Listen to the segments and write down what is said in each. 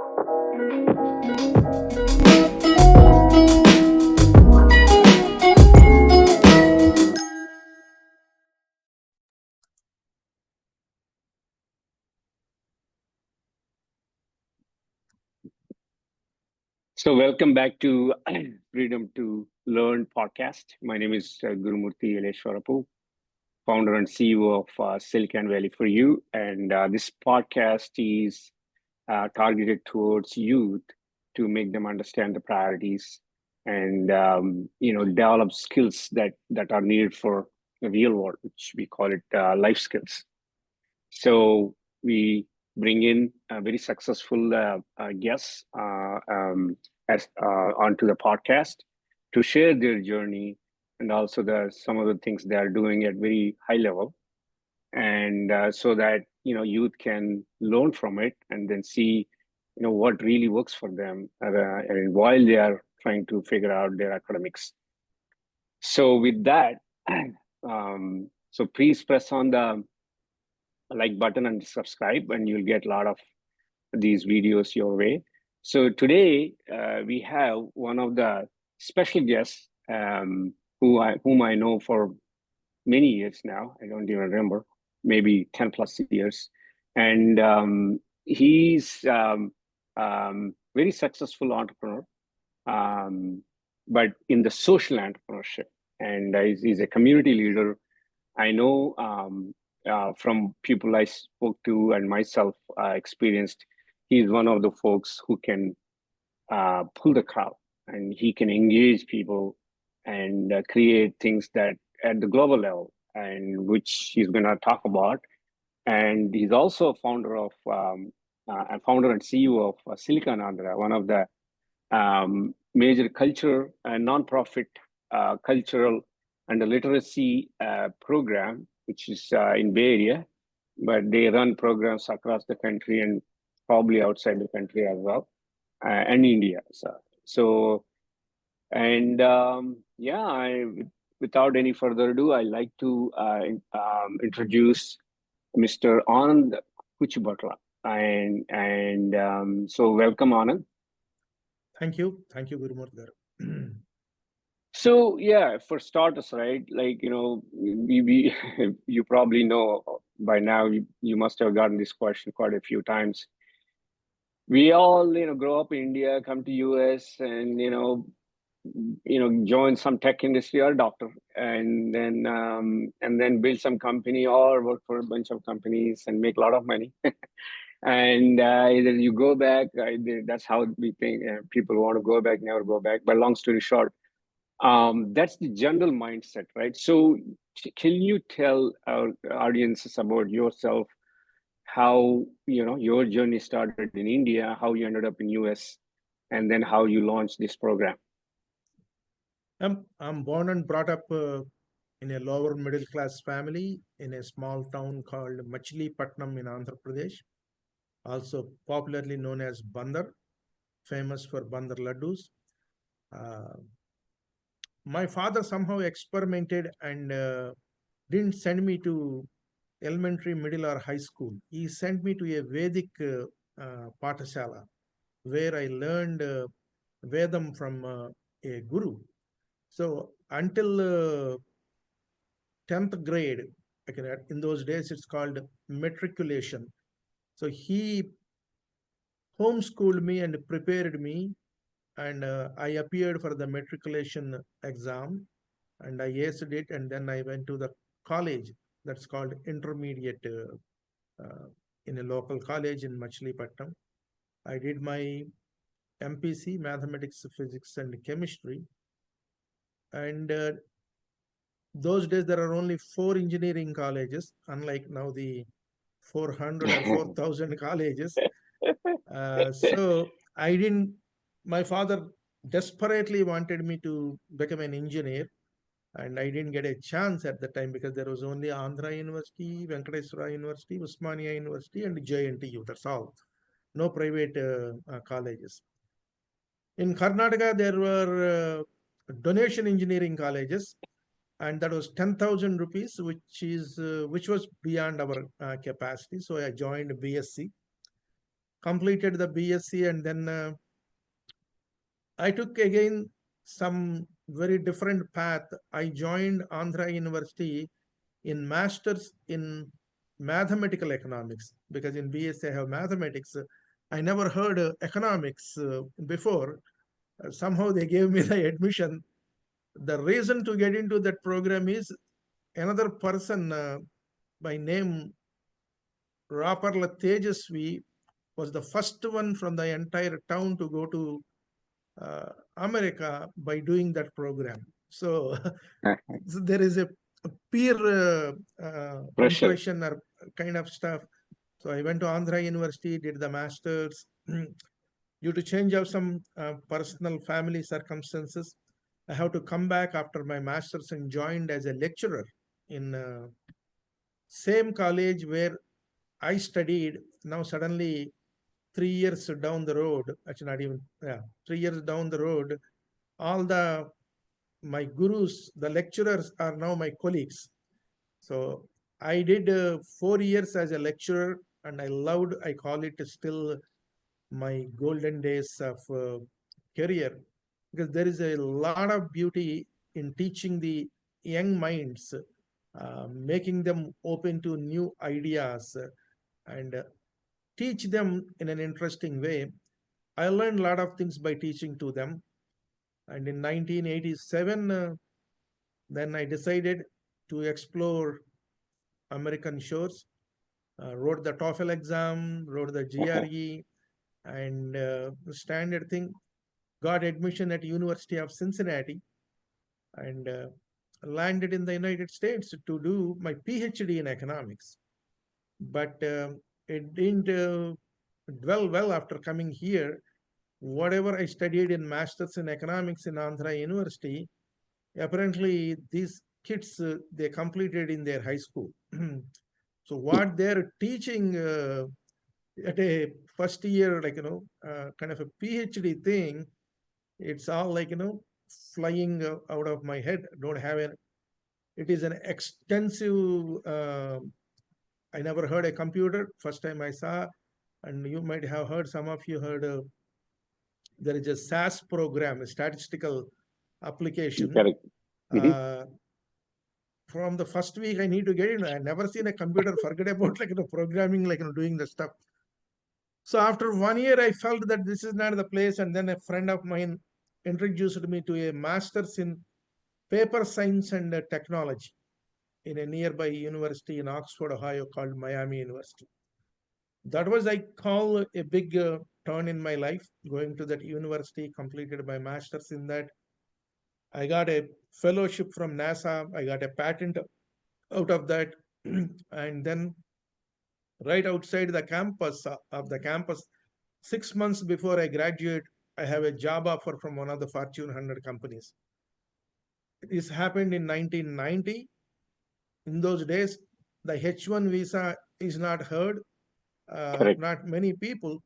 So, welcome back to Freedom to Learn podcast. My name is Gurumurthy Yeleswarapu, founder and CEO of Silicon Valley4u. And this podcast is targeted towards youth to make them understand the priorities and develop skills that are needed for the real world, which we call it life skills. So we bring in very successful guests as onto the podcast to share their journey and also some of the things they are doing at very high level, and so that youth can learn from it and then see what really works for them, and while they are trying to figure out their academics. So with that, so please press on the like button and subscribe, and you'll get a lot of these videos your way. So today we have one of the special guests whom I know for many years now. I don't even remember, maybe 10 plus years. And he's very successful entrepreneur, but in the social entrepreneurship. And he's a community leader. I know from people I spoke to and myself experienced, he's one of the folks who can pull the crowd, and he can engage people and create things that at the global level, and which he's going to talk about. And he's also a founder and CEO of Silicon Andhra, one of the major culture and nonprofit cultural and the literacy program, which is in Bay Area, but they run programs across the country and probably outside the country as well, and India. So and without any further ado, I like to introduce Mr. Anand Kuchibhotla, and so welcome, Anand. Thank you, Gurumurthy. So yeah, for starters, right? Like we you probably know by now. You must have gotten this question quite a few times. We all grow up in India, come to US, and join some tech industry or doctor, and then build some company or work for a bunch of companies and make a lot of money. And either you go back. That's how we think. People want to go back, never go back. But long story short, that's the general mindset, right? So can you tell our audiences about yourself, how your journey started in India, how you ended up in US, and then how you launched this program? I'm born and brought up in a lower middle class family in a small town called Machilipatnam in Andhra Pradesh, also popularly known as Bandar, famous for Bandar laddus. My father somehow experimented and didn't send me to elementary, middle, or high school. He sent me to a Vedic Pathashala where I learned Vedam from a guru. So until 10th grade, in those days it's called matriculation. So he homeschooled me and prepared me, and I appeared for the matriculation exam, and I aced it, and then I went to the college that's called intermediate in a local college in Machilipatnam. I did my MPC, mathematics, physics, and chemistry, and those days there are only 4 engineering colleges, unlike now the 400 or 4,000 colleges. So I didn't, my father desperately wanted me to become an engineer, and I didn't get a chance at the time because there was only Andhra University, Venkateswara University, Usmania University, and JNTU. That's all. No private colleges. In Karnataka, there were donation engineering colleges, and that was 10,000 rupees, which was beyond our capacity. So I joined BSc. completed the BSc, and then I took again some very different path. I joined Andhra University in Masters in Mathematical Economics, because in BSc I have mathematics. I never heard economics before. Somehow they gave me the admission. The reason to get into that program is another person by name Raparla Tejasvi was the first one from the entire town to go to America by doing that program. So, so there is a peer Pressure. impression or kind of stuff. So I went to Andhra University, did the masters. Due to change of some personal family circumstances, I have to come back after my masters and joined as a lecturer in same college where I studied. Now suddenly 3 years down the road, actually not even, yeah, 3 years down the road, all the my gurus, the lecturers are now my colleagues. So I did 4 years as a lecturer, and I loved. I call it still my golden days of career, because there is a lot of beauty in teaching the young minds, making them open to new ideas, and teach them in an interesting way. I learned a lot of things by teaching to them. And in 1987, then I decided to explore American shores. Wrote the TOEFL exam, wrote the GRE, and standard thing. Got admission at University of Cincinnati, and landed in the United States to do my PhD in economics. But it didn't dwell well after coming here. Whatever I studied in masters in economics in Andhra University, apparently these kids they completed in their high school. So what they're teaching at a first year, like kind of a PhD thing, it's all like flying out of my head. Don't have it. It is an extensive. I never heard a computer. First time I saw, and you might have heard. Some of you heard. There is a SAS program, a statistical application. Correct. From the first week, I need to get in. I never seen a computer. Forget about programming, doing the stuff. So after 1 year, I felt that this is not the place. And then a friend of mine introduced me to a master's in paper science and technology in a nearby university in Oxford, Ohio, called Miami University. That was, I call, a big turn in my life. Going to that university, completed my master's in that. I got a fellowship from NASA. I got a patent out of that. And then right outside the campus of the campus, 6 months before I graduate, I have a job offer from one of the Fortune 100 companies. This happened in 1990. In those days, the H1 visa is not heard, not many people.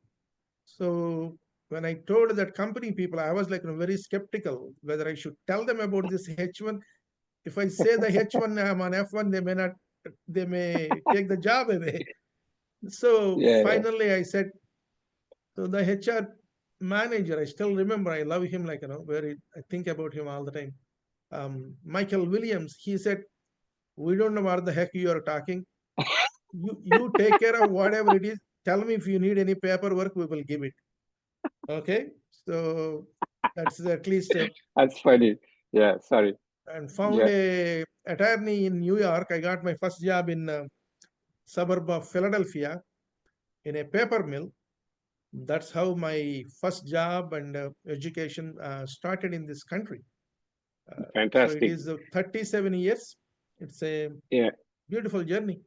So when I told that company people, I was very skeptical whether I should tell them about this H1. If I say the H1, I'm on F1, they may take the job away. So finally I said, so the HR manager, I still remember, I love him, I think about him all the time. Michael Williams, he said, we don't know what the heck you are talking. You take care of whatever it is. Tell me if you need any paperwork, we will give it. Okay. So that's at least. That's funny. Yeah, sorry. And found a attorney in New York. I got my first job in suburb of Philadelphia in a paper mill. That's how my first job and education started in this country. Fantastic. So it is 37 years. It's a beautiful journey.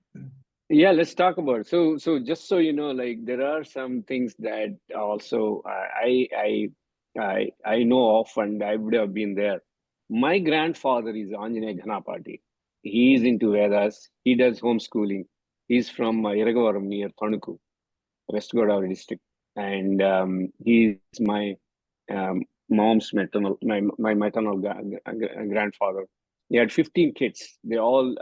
Yeah, let's talk about it. So just so you know, there are some things that also I know of, and I would have been there. My grandfather is Anjaney Ghanapati. He is into Vedas. He does homeschooling. He's from Iragavaram near Tanuku, West Godavari district, and he's my mom's maternal, my maternal grandfather. He had 15 kids. They all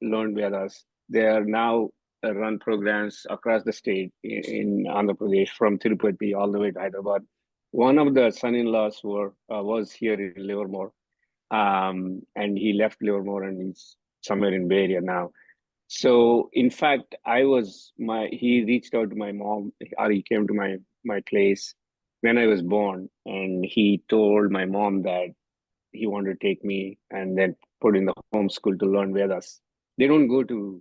learned Vedas. They are now run programs across the state in Andhra Pradesh, from Tirupati all the way to Hyderabad. One of the son-in-laws was here in Livermore, and he left Livermore and he's somewhere in Bay Area now. So in fact, he reached out to my mom, or he came to my place when I was born, and he told my mom that he wanted to take me and then put in the homeschool to learn Vedas. They don't go to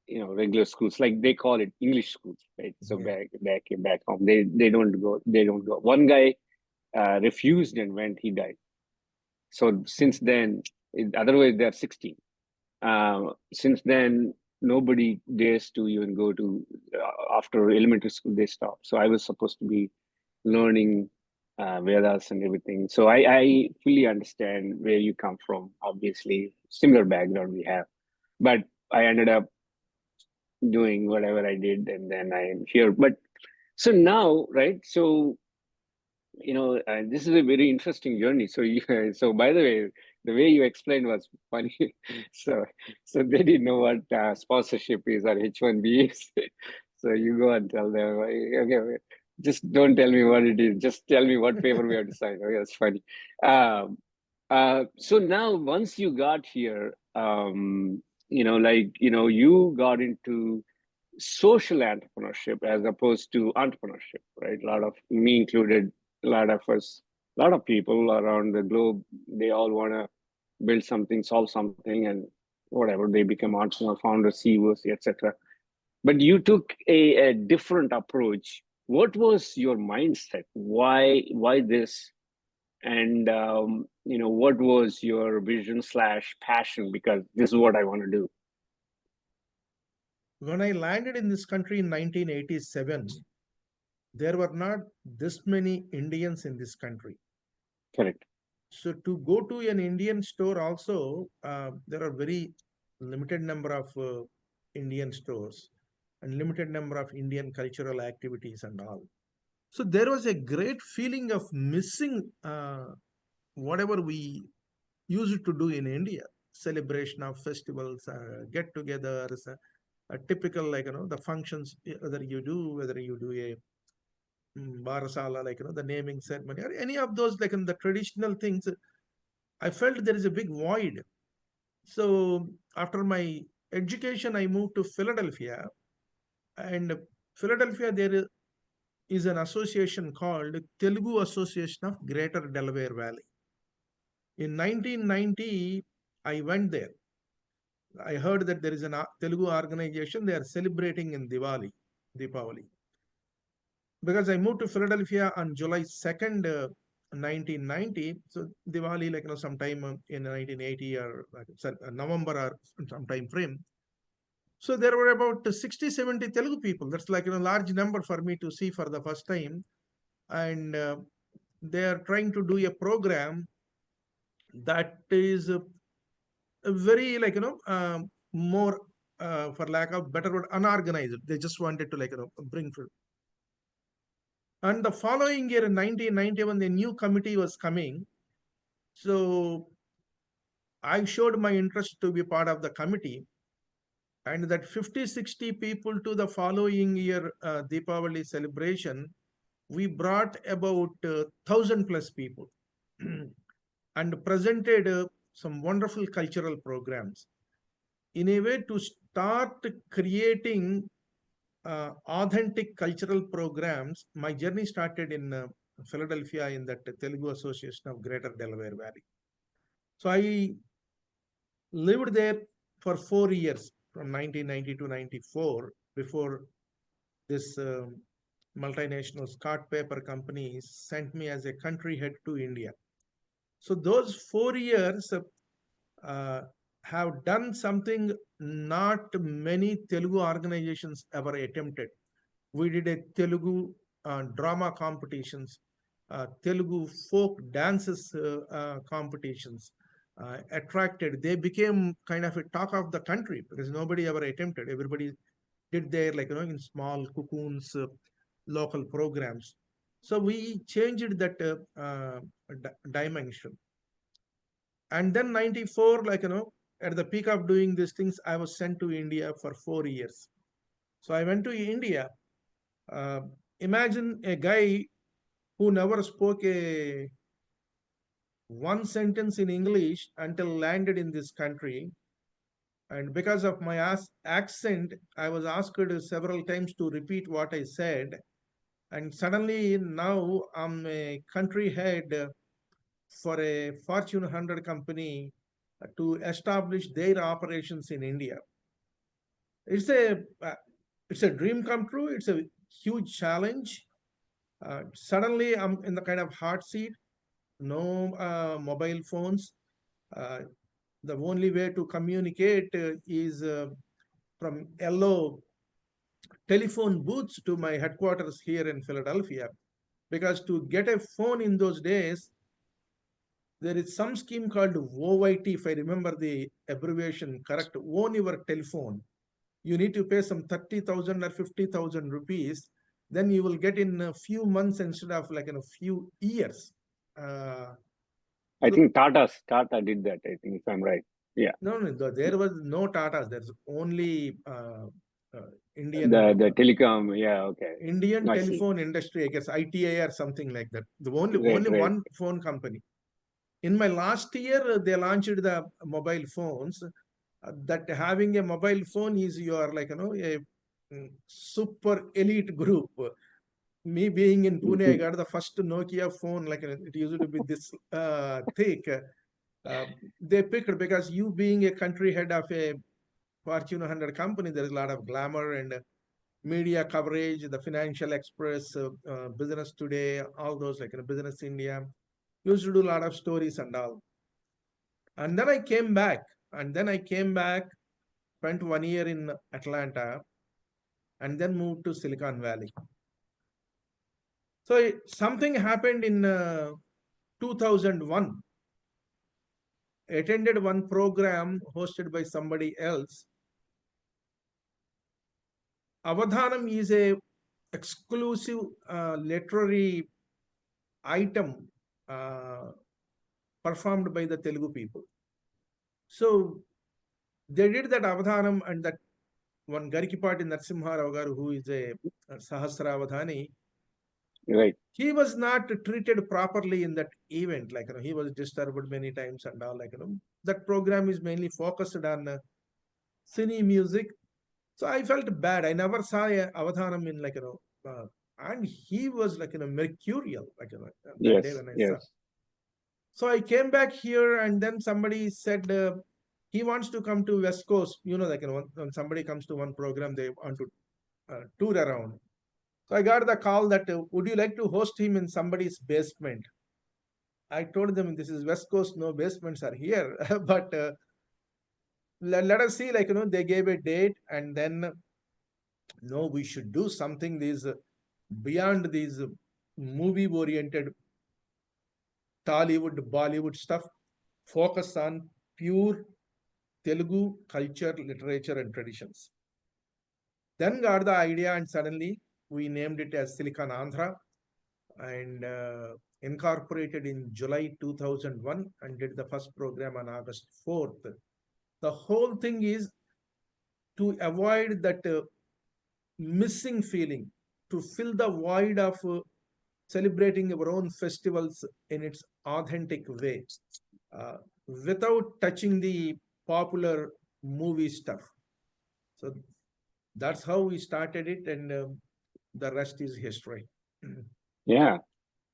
regular schools, like they call it English schools, right? So back home, they don't go. One guy refused and went. He died. So since then, otherwise they're 16. Since then, nobody dares to even go to after elementary school. They stop. So I was supposed to be learning Vedas and everything. So I fully understand where you come from. Obviously, similar background we have, but I ended up doing whatever I did, and then I am here. But so now, right? So this is a very interesting journey. So so by the way you explained was funny. so they didn't know what sponsorship is or H1B is. So you go and tell them, okay, just don't tell me what it is. Just tell me what paper we have to sign. Okay, that's funny. So now, once you got here, you got into social entrepreneurship as opposed to entrepreneurship, right? A lot of me included, a lot of us, a lot of people around the globe, they all want to build something, solve something, and whatever, they become entrepreneur, founders, CEOs, etc. But you took a different approach. What was your mindset? Why this? And what was your vision / passion? Because this is what I want to do. When I landed in this country in 1987, there were not this many Indians in this country. Correct. So to go to an Indian store also, there are very limited number of Indian stores and limited number of Indian cultural activities and all. So there was a great feeling of missing whatever we used to do in India, celebration of festivals, get-togethers, a typical the functions, whether you do a barasala, the naming ceremony or any of those in the traditional things. I felt there is a big void. So after my education, I moved to Philadelphia, and Philadelphia there is an association called Telugu Association of Greater Delaware Valley. In 1990, I went there. I heard that there is an Telugu organization, they are celebrating in Deepavali. Because I moved to Philadelphia on July 2nd, 1990. So Diwali, sometime in 1980 or November or some time frame. So there were about 60, 70 Telugu people. That's a large number for me to see for the first time. And they are trying to do a program that is very more, for lack of better word, unorganized. They just wanted to bring food. And the following year in 1991, the new committee was coming. So I showed my interest to be part of the committee. And that 50, 60 people to the following year Deepavali celebration, we brought about 1,000 plus people and presented some wonderful cultural programs in a way to start creating authentic cultural programs. My journey started in Philadelphia in that Telugu Association of Greater Delaware Valley. So I lived there for 4 years from 1990 to 94 before this multinational Scott paper company sent me as a country head to India. So those 4 years have done something not many Telugu organizations ever attempted. We did a Telugu drama competitions, Telugu folk dances competitions, attracted. They became kind of a talk of the country because nobody ever attempted. Everybody did their in small cocoons, local programs. So we changed that dimension. And then 94, at the peak of doing these things, I was sent to India for 4 years. So I went to India. Imagine a guy who never spoke a one sentence in English until landed in this country. And because of my accent, I was asked several times to repeat what I said. And suddenly now I'm a country head for a Fortune 100 company to establish their operations in India. It's a it's a dream come true. It's a huge challenge. Suddenly I'm in the kind of hot seat. No mobile phones. Uh, the only way to communicate is from yellow telephone booths to my headquarters here in Philadelphia. Because to get a phone in those days, there is some scheme called OYT, if I remember the abbreviation correct, own your telephone. You need to pay some 30,000 or 50,000 rupees. Then you will get in a few months instead of like in a few years. Uh, I so, think Tata did that, I think, if I'm right. Yeah. no, there was no Tatas. There's only uh, The Indian the telecom, yeah, okay. Indian I see. telephone industry, I guess ITI or something like that. The Right, only right. one phone company. In my last year, they launched the mobile phones. That having a mobile phone is your like a super elite group. Me being in Pune, I got the first Nokia phone. Like it used to be this thick. Uh, they picked because you being a country head of a Fortune 100 company, there is a lot of glamour and media coverage, the Financial Express, Business Today, all those like Business India. Used to do a lot of stories and all. And then I came back. Spent 1 year in Atlanta, and then moved to Silicon Valley. So something happened in 2001. Attended one program hosted by somebody else. Avadhanam is a exclusive literary item performed by the Telugu people. So they did that Avadhanam, and that one Garikipati Narasimha Rao garu, who is a Sahasravadhani, Right. he was not treated properly in that event. Like he was disturbed many times and all. Like that program is mainly focused on cine music. So I felt bad. I never saw a Avadhanam in and he was like mercurial that day Yes, when I saw. yes. So I came back here, and then somebody said he wants to come to West Coast. When somebody comes to one program, they want to tour around. So I got the call that would you like to host him in somebody's basement? I told them this is West Coast, no basements are here. But let us see. They gave a date, and then no, we should do something. These beyond these movie-oriented Tollywood, Bollywood stuff. Focus on pure Telugu culture, literature, and traditions. Then got the idea, and suddenly we named it as Silicon Andhra, and incorporated in July 2001, and did the first program on August 4th. The whole thing is to avoid that missing feeling, to fill the void of celebrating our own festivals in its authentic way, uh, without touching the popular movie stuff. So that's how we started it, and the rest is history. Yeah.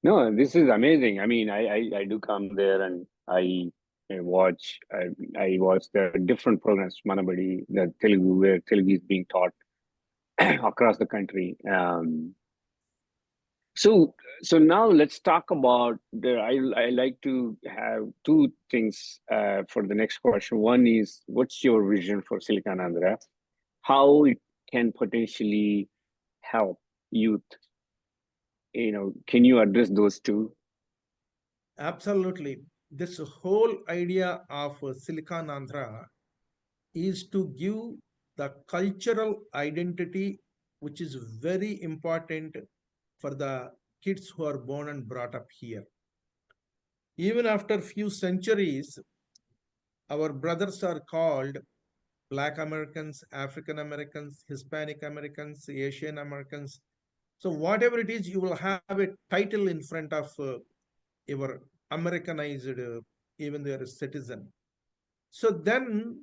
No, this is amazing. I mean, I do come there and I watch the different programs, Manabadi, the Telugu, where Telugu is being taught across the country. So now let's talk about I like to have two things for the next question. One is, what's your vision for Silicon Andhra? How it can potentially help youth? Can you address those two? Absolutely. This whole idea of Silicon Andhra is to give the cultural identity, which is very important for the kids who are born and brought up here. Even after few centuries, our brothers are called Black Americans, African Americans, Hispanic Americans, Asian Americans. So whatever it is, you will have a title in front of your Americanized, even their citizen. So then,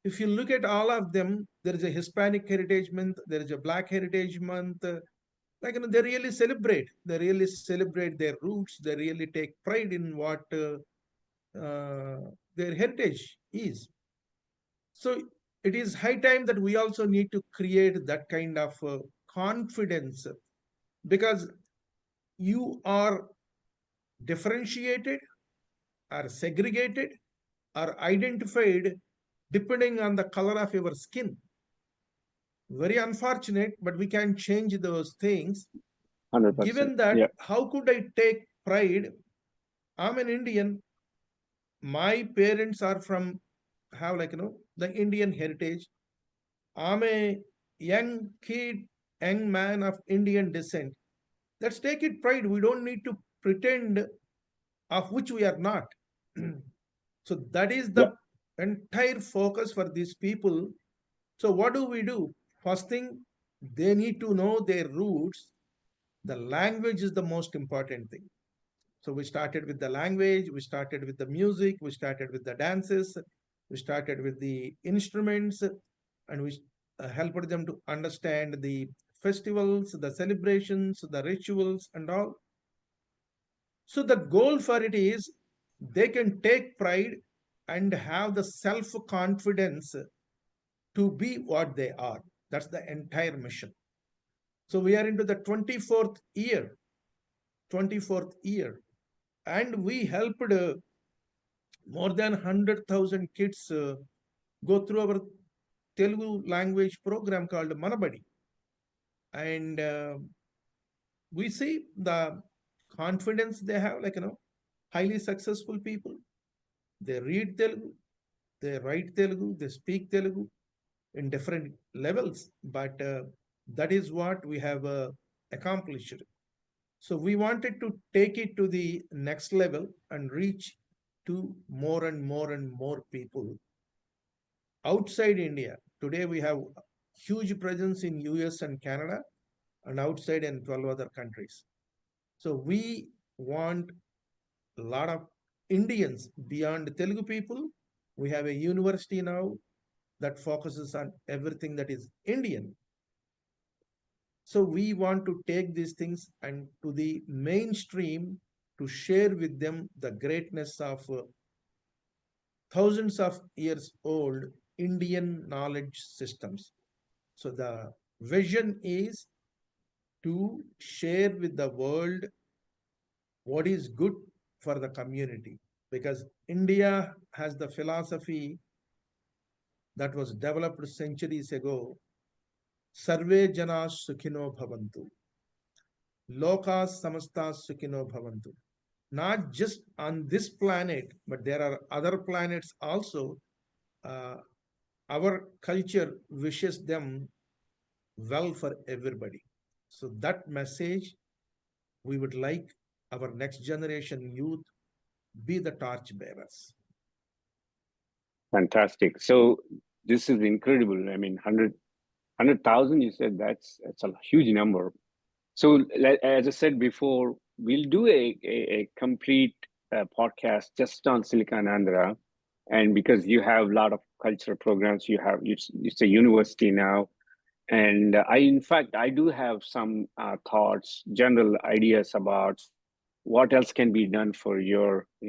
if you look at all of them, there is a Hispanic Heritage Month, there is a Black Heritage Month. Like, they really celebrate. They really celebrate their roots. They really take pride in what their heritage is. So it is high time that we also need to create that kind of confidence, because you are differentiated or segregated or identified depending on the color of your skin. Very unfortunate, but we can change those things. 100%. Given that, Yeah. how could I take pride? I'm an Indian. My parents are from, have, like, the Indian heritage. I'm a young kid, young man of Indian descent. Let's take it pride. We don't need to pretend of which we are not. So that is Yeah. the entire focus for these people. So what do we do? First thing, they need to know their roots. The language is the most important thing. So we started with the language, we started with the music, we started with the dances, we started with the instruments, and we helped them to understand the festivals, the celebrations, the rituals, and all. So the goal for it is they can take pride and have the self confidence to be what they are. That's the entire mission. So we are into the 24th year, 24th year, and we helped more than 100,000 kids go through our Telugu language program called Manabadi. And we see the confidence they have, like, highly successful people. They read Telugu, they write Telugu, they speak Telugu in different levels, but that is what we have accomplished. So we wanted to take it to the next level and reach to more and more and more people outside India. Today we have huge presence in US and Canada, and outside in 12 other countries. So we want a lot of Indians beyond Telugu people. We have a university now that focuses on everything that is Indian. So we want to take these things and to the mainstream to share with them the greatness of thousands of years old Indian knowledge systems. So the vision is to share with the world what is good for the community, because India has the philosophy that was developed centuries ago. Sarve Janas Sukhino Bhavantu. Lokas Samastas Sukhino Bhavantu. Not just on this planet, but there are other planets also. Uh, our culture wishes them well for everybody. So that message we would like our next generation youth be the torch bearers. Fantastic. So this is incredible. I mean, 100,000, you said that's a huge number. So as I said before, we'll do a complete podcast just on Silicon Andhra. And because you have a lot of cultural programs, it's a university now. And in fact, I do have some thoughts, general ideas about what else can be done for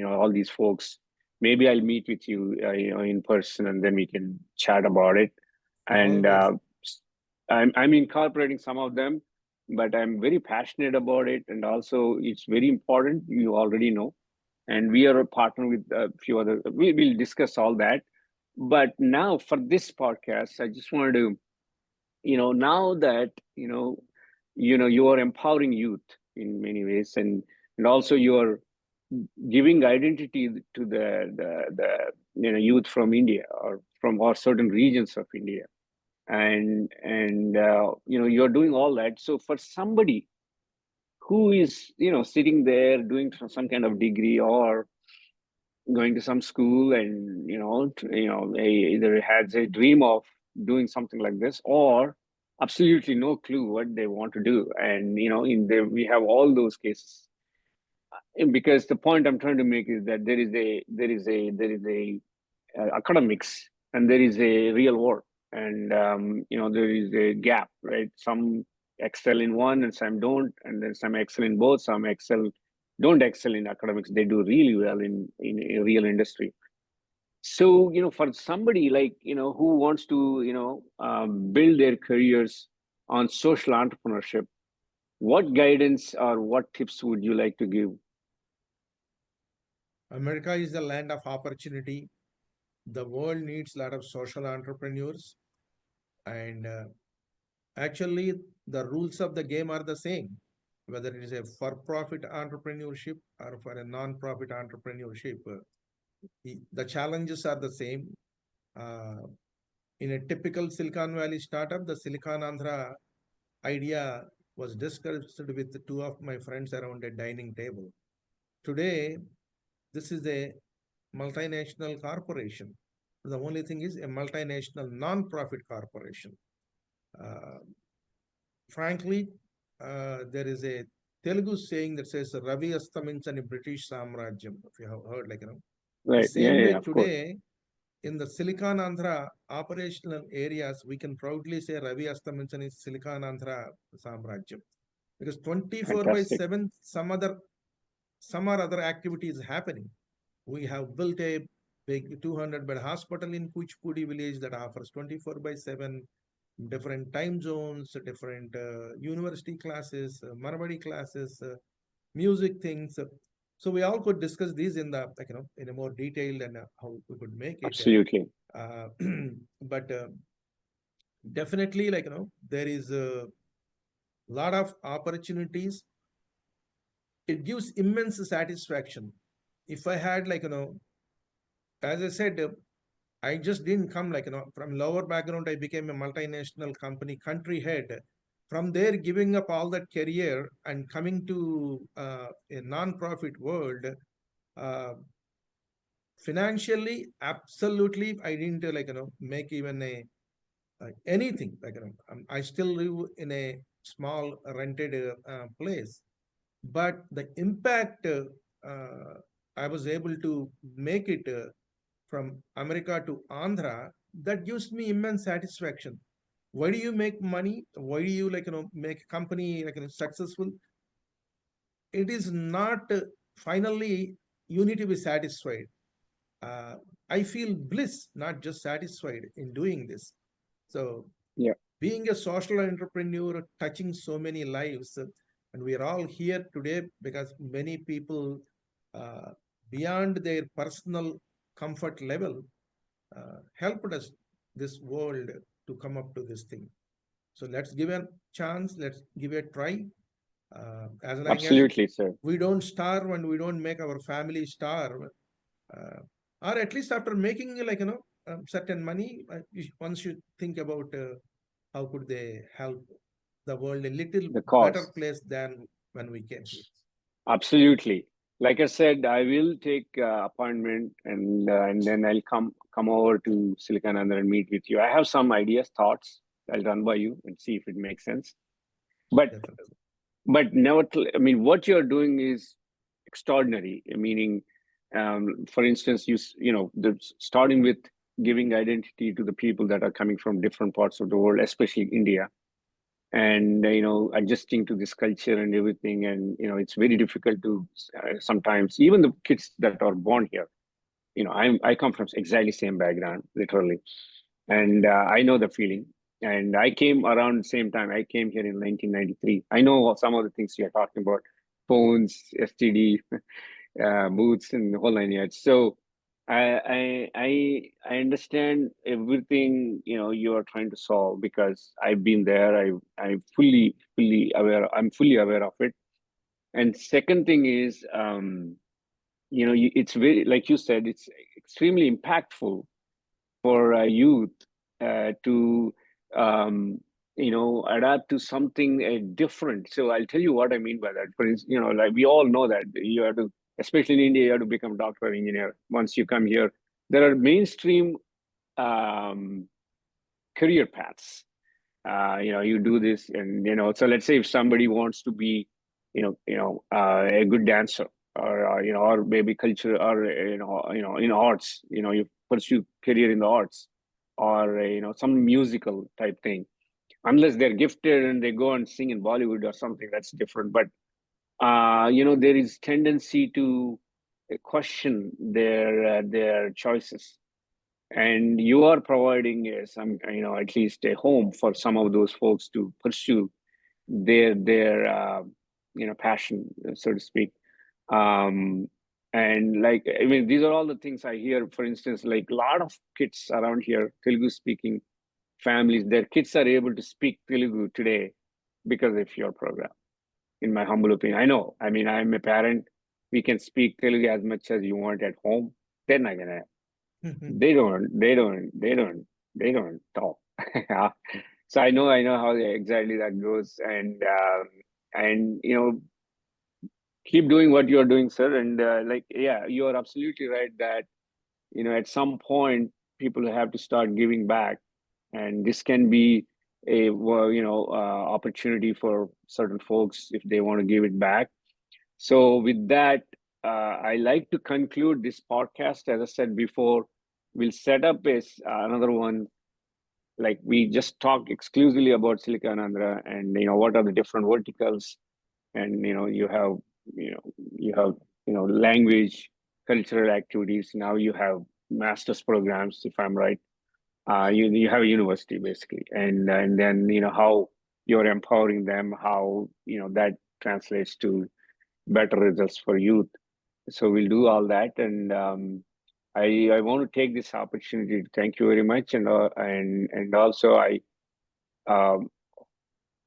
all these folks. Maybe I'll meet with you, in person, and then we can chat about it. And Always. I'm incorporating some of them, but I'm very passionate about it, and also it's very important. You already know, and we are a partner with a few other. We'll discuss all that. But now for this podcast, I just wanted to, now that you are empowering youth in many ways, and also you are giving identity to the youth from India or certain regions of India, and you're doing all that. So for somebody who is sitting there doing some kind of degree, or going to some school and either has a dream of doing something like this, or absolutely no clue what they want to do. And in there we have all those cases. And because the point I'm trying to make is that there is a academics, and there is a real world, and there is a gap, right? Some excel in one and some don't, and then some excel in both. Some don't excel in academics, they do really well in a real industry. So for somebody like who wants to build their careers on social entrepreneurship, what guidance or what tips would you like to give? America is the land of opportunity. The world needs a lot of social entrepreneurs, and actually, the rules of the game are the same, whether it is a for-profit entrepreneurship or for a non-profit entrepreneurship. The challenges are the same. Uh, in a typical Silicon Valley startup, the Silicon Andhra idea was discussed with two of my friends around a dining table. Today, this is a multinational corporation. The only thing is a multinational non-profit corporation. Uh, Frankly, there is a Telugu saying that says Ravi Astaminchani British Samrajyam. If you have heard, the Right, yeah, same way yeah, of course. today in the Silicon Andhra operational areas, we can proudly say Ravi Astaminchani Silicon Andhra Samrajyam, because 24 by Fantastic. 7 some or other activities happening. We have built a big 200-bed hospital in Kuchipudi village that offers 24 by 7 different time zones, different university classes, Marwadi classes, music things. So we all could discuss these in the in a more detailed and how we could make it. Absolutely. Uh, but definitely, there is a lot of opportunities. It gives immense satisfaction. If I had as I said, I just didn't come from lower background. I became a multinational company country head. From there, giving up all that career and coming to a non-profit world, uh, financially, absolutely, I didn't make even a anything. I still live in a small rented place, but the impact I was able to make it. From America to Andhra, that gives me immense satisfaction. Why do you make money? Why do you make a company successful? It is not finally you need to be satisfied. Uh, I feel bliss, not just satisfied in doing this. So Yeah, being a social entrepreneur, touching so many lives, and we are all here today because many people uh, beyond their personal comfort level helped us this world to come up to this thing. So let's give a chance. Let's give a try. As long as absolutely, sir. we don't starve and we don't make our family starve, uh, or at least after making certain money, once you think about how could they help the world a little The better cause. place than when we came here. Absolutely. Like I said, I will take appointment, and then I'll come over to Silicon Andhra and meet with you. I have some ideas, thoughts. I'll run by you and see if it makes sense. But Definitely. never. I mean, what you're doing is extraordinary. Meaning, for instance, starting with giving identity to the people that are coming from different parts of the world, especially India, and adjusting to this culture and everything. And it's very difficult to sometimes, even the kids that are born here, I come from exactly same background, literally, and I know the feeling. And I came around the same time. I came here in 1993. I know some of the things you're talking about: phones, STD, booths, and the whole nine yards. So I understand everything you are trying to solve, because I've been there. I'm fully aware. I'm fully aware of it. And second thing is, it's very, like you said, it's extremely impactful for youth to adapt to something different. So I'll tell you what I mean by that. For instance, like we all know that you have to especially in India, you have to become doctor or engineer. Once you come here, there are mainstream career paths. You do this, and so let's say if somebody wants to be, a good dancer, or or maybe culture, or in arts, you pursue career in the arts, or some musical type thing. Unless they're gifted and they go and sing in Bollywood or something, that's different. But there is tendency to question their choices, and you are providing some at least a home for some of those folks to pursue their passion, so to speak. And like, I mean, these are all the things I hear. For instance, like a lot of kids around here, Telugu speaking families, their kids are able to speak Telugu today because of your program, in my humble opinion. I know, I mean, I'm a parent. We can speak Telugu as much as you want at home. They're not gonna. They don't talk. So I know how exactly that goes, and keep doing what you're doing, sir. And like, yeah, you are absolutely right that at some point people have to start giving back, and this can be a opportunity for certain folks if they want to give it back. So with that, I like to conclude this podcast. As I said before, we'll set up another one. Like, we just talk exclusively about Silicon Andhra, and what are the different verticals, and you have language, cultural activities. Now you have master's programs, if I'm right. You have a university basically, and then how you're empowering them, how that translates to better results for youth. So we'll do all that, and I want to take this opportunity to thank you very much, and also I um,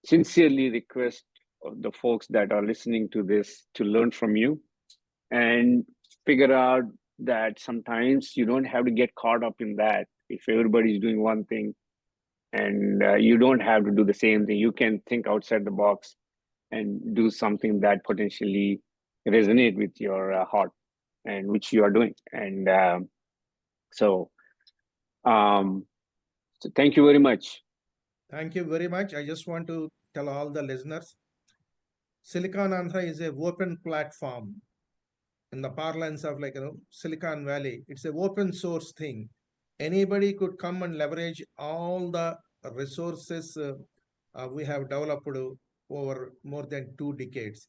sincerely request the folks that are listening to this to learn from you and figure out that sometimes you don't have to get caught up in that. If everybody's doing one thing, and you don't have to do the same thing, you can think outside the box and do something that potentially resonate with your heart, and which you are doing. And so, so thank you very much. Thank you very much. I just want to tell all the listeners, Silicon Andhra is a open platform. In the parlance of Silicon Valley, it's a open source thing. Anybody could come and leverage all the resources we have developed over more than 2 decades.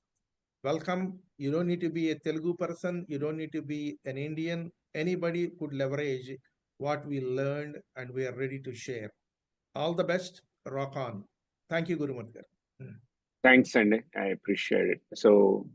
Welcome. You don't need to be a Telugu person. You don't need to be an Indian. Anybody could leverage what we learned, and we are ready to share. All the best. Rock on. Thank you, Gurumurthy. Thanks, Sandy. I appreciate it. So